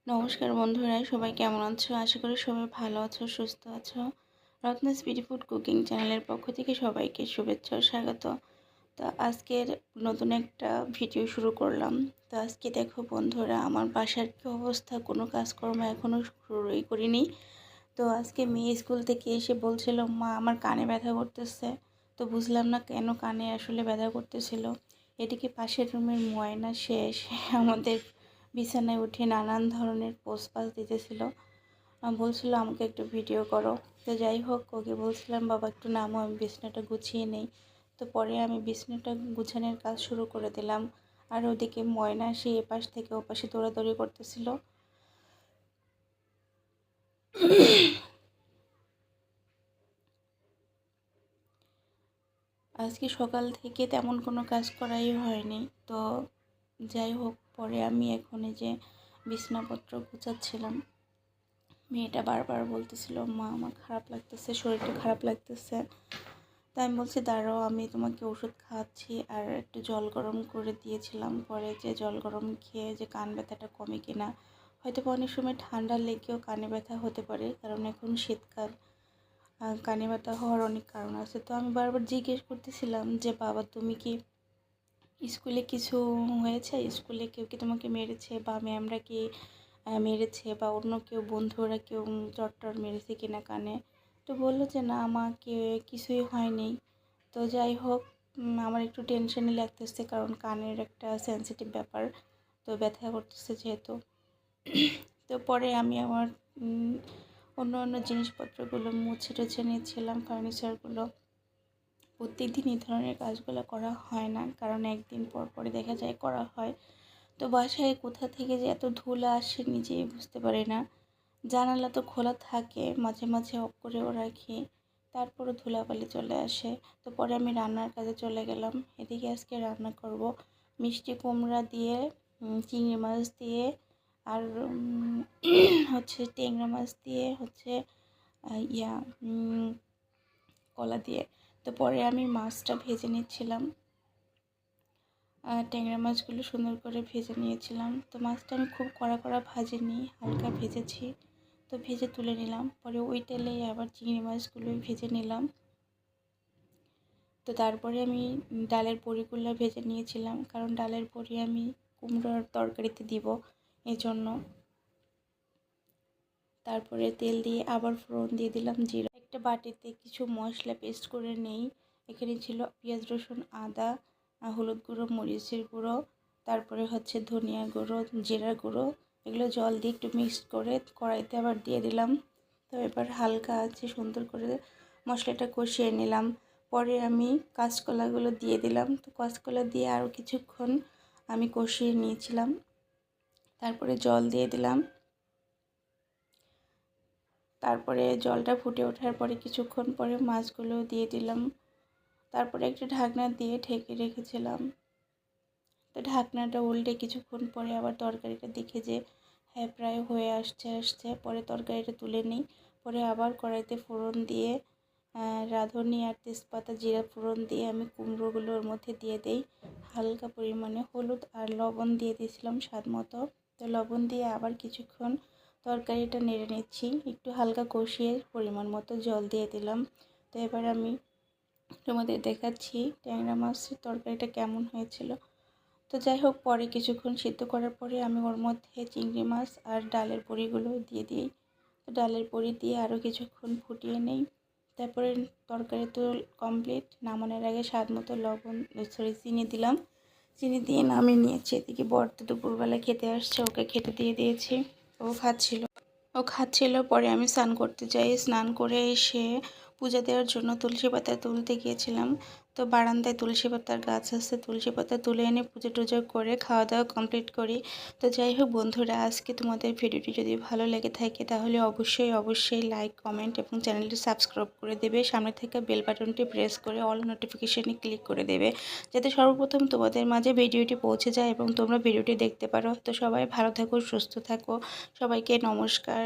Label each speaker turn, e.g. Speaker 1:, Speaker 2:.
Speaker 1: নমস্কার বন্ধুরা, সবাই কেমন আছো? আশা করি সবাই ভালো আছো, সুস্থ আছো। রত্না স্পিডি ফুড কুকিং চ্যানেলের পক্ষ থেকে সবাইকে শুভেচ্ছা ও স্বাগত। তো আজকের নতুন একটা ভিডিও শুরু করলাম। তো আজকে দেখো বন্ধুরা, আমার বাসার কী অবস্থা, কোনো কাজকর্ম এখনও শুরুই করিনি। তো আজকে মেয়ে স্কুল থেকে এসে বলছিল, মা আমার কানে ব্যথা করতেছে। তো বুঝলাম না কেন কানে আসলে ব্যথা করতেছিল। এদিকে পাশের রুমের ময়না শেষ আমাদের বিছানায় উঠে নানান ধরনের পোজপাস দিতেছিল। বলছিল আমাকে একটু ভিডিও করো। তো যাই হোক, ওকে বলছিলাম বাবা একটু নামো, আমি বিছানাটা গুছিয়ে নেই। তো পরে আমি বিছানাটা গুছানোর কাজ শুরু করে দিলাম। আর ওদিকে ময়না সে এপাশ থেকে ওপাশে দৌড়াদৌড়ি করতেছিল। আজকে সকাল থেকে তেমন কোনো কাজ করাই হয়নি। তো যাই হোক, পরে আমি এখন এই যে বিছানাপত্র গুছাচ্ছিলাম। মেয়েটা বারবার বলতেছিল, মা আমার খারাপ লাগতেছে, শরীরটা খারাপ লাগতেছে। তাই আমি বলছি দাঁড়াও, আমি তোমাকে ওষুধ খাওয়াচ্ছি। আর একটু জল গরম করে দিয়েছিলাম। পরে যে জল গরম খেয়ে যে কান ব্যথাটা কমে কিনা, হয়তো অনেক সময় ঠান্ডা লেগেও কানে ব্যথা হতে পারে, কারণ এখন শীতকাল। কানে ব্যথা হওয়ার অনেক কারণ আছে। তো আমি বারবার জিজ্ঞেস করতেছিলাম যে বাবা তুমি কি স্কুলে কিছু হয়েছে, স্কুলে কেউ কি তোমাকে মেরেছে, বা ম্যামরা কি মেরেছে, বা অন্য কেউ বন্ধুরা কেউ চট্টর মেরেছে কিনা কানে। তো বললো যে না, আমাকে কিছুই হয়নি। তো যাই হোক, আমার একটু টেনশনই লাগতেছে, কারণ কানের একটা সেন্সিটিভ ব্যাপার। তো ব্যথা করতেছে যেহেতু। তো পরে আমি আমার অন্য অন্য জিনিসপত্রগুলো মুছে টুছে নিচ্ছিলাম, ফার্নিচারগুলো। প্রত্যেকদিন এই ধরনের কাজগুলো করা হয় না, কারণ একদিন পর পরে দেখা যায় করা হয়। তো বাসায় কোথা থেকে যে এত ধুলা আসে নিজেই বুঝতে পারি না। জানালা তো খোলা থাকে, মাঝে মাঝে অফ করেও রাখি, তারপরও ধুলাবালি চলে আসে। তো পরে আমি রান্নার কাজে চলে গেলাম। এদিকে আজকে রান্না করব মিষ্টি কুমড়া দিয়ে, চিংড়ি মাছ দিয়ে, আর হচ্ছে ট্যাংরা মাছ দিয়ে, হচ্ছে ইয়া কলা দিয়ে। তো পরে আমি মাছটা ভেজে নিচ্ছিলাম। ট্যাংরা মাছগুলো সুন্দর করে ভেজে নিয়েছিলাম। তো মাছটা আমি খুব কড়া কড়া ভাজিনি, হালকা ভেজেছি। তো ভেজে তুলে নিলাম। পরে ওই তেলেই আবার চিংড়ি মাছগুলো ভেজে নিলাম। তো তারপরে আমি ডালের বড়িগুলো ভেজে নিয়েছিলাম, কারণ ডালের বড়ি আমি কুমড়োর তরকারিতে দিব, এই জন্য। তারপরে তেল দিয়ে আবার ফোড়ন দিয়ে দিলাম জিরা। একটা বাটিতে কিছু মশলা পেস্ট করে নেই। এখানে ছিল পেঁয়াজ, রসুন, আদা, হলুদ গুঁড়ো, মরিচের গুঁড়ো, তারপরে হচ্ছে ধনিয়া গুঁড়ো, জিরা গুঁড়ো। এগুলো জল দিয়ে একটু মিক্সড করে কড়াইতে আবার দিয়ে দিলাম। তো এবার হালকা আছে সুন্দর করে মশলাটা কষিয়ে নিলাম। পরে আমি কাঁচকলাগুলো দিয়ে দিলাম। তো কাঁচকলা দিয়ে আরও কিছুক্ষণ আমি কষিয়ে নিয়েছিলাম। তারপরে জল দিয়ে দিলাম। তারপরে জলটা ফুটে ওঠার পরে কিছুক্ষণ পরে মাছগুলো দিয়ে দিলাম। তারপরে একটা ঢাকনা দিয়ে ঢেকে রেখেছিলাম। তো ঢাকনাটা উল্টে কিছুক্ষণ পরে আবার তরকারিটা দেখে যে হ্যাঁ প্রায় হয়ে আসছে, পরে তরকারিটা তুলে নিই। পরে আবার কড়াইতে ফোড়ন দিয়ে রাঁধুনি আর তেজপাতা জিরা ফোড়ন দিয়ে আমি কুমড়োগুলোর মধ্যে দিয়ে দিই। হালকা পরিমাণে হলুদ আর লবণ দিয়ে দিয়েছিলাম স্বাদ মতো। তো লবণ দিয়ে আবার কিছুক্ষণ তরকারিটা নেড়ে নিচ্ছি, একটু হালকা কষিয়ে পরিমাণ মতো জল দিয়ে দিলাম। তো এবার আমি তোমাদের দেখাচ্ছি ট্যাংরা মাছের তরকারিটা কেমন হয়েছিল। তো যাই হোক, পরে কিছুক্ষণ সিদ্ধ করার পরে আমি ওর মধ্যে চিংড়ি মাছ আর ডালের বড়িগুলো দিয়ে দিই। তো ডালের বড়ি দিয়ে আরও কিছুক্ষণ ফুটিয়ে নেই। তারপরে তরকারি তো কমপ্লিট। নামানোর আগে স্বাদ মতো চিনি দিলাম। চিনি দিয়ে নামিয়ে নিয়েছি। এদিকে বর তো দুপুরবেলা খেতে আসছে, ওকে খেতে দিয়ে দিয়েছি। ও খাচ্ছিল। পরে আমি স্নান করতে যাই। স্নান করে এসে পূজা দেওয়ার জন্য তুলসী পাতা তুলতে গিয়েছিলাম। তো বারান্দায় তুলসী পাতার গাছ আছে, তুলসী পাতা তুলে এনে পুজো টুজো করে খাওয়া দাওয়া কমপ্লিট করি। তো যাই হোক বন্ধুরা, আজকে তোমাদের ভিডিওটি যদি ভালো লেগে থাকে তাহলে অবশ্যই লাইক, কমেন্ট এবং চ্যানেলটি সাবস্ক্রাইব করে দেবে। সামনে থেকে বেল বাটনটি প্রেস করে অল নোটিফিকেশানে ক্লিক করে দেবে, যাতে সর্বপ্রথম তোমাদের মাঝে ভিডিওটি পৌঁছে যায় এবং তোমরা ভিডিওটি দেখতে পারো। তো সবাই ভালো থাকো, সুস্থ থাকো। সবাইকে নমস্কার।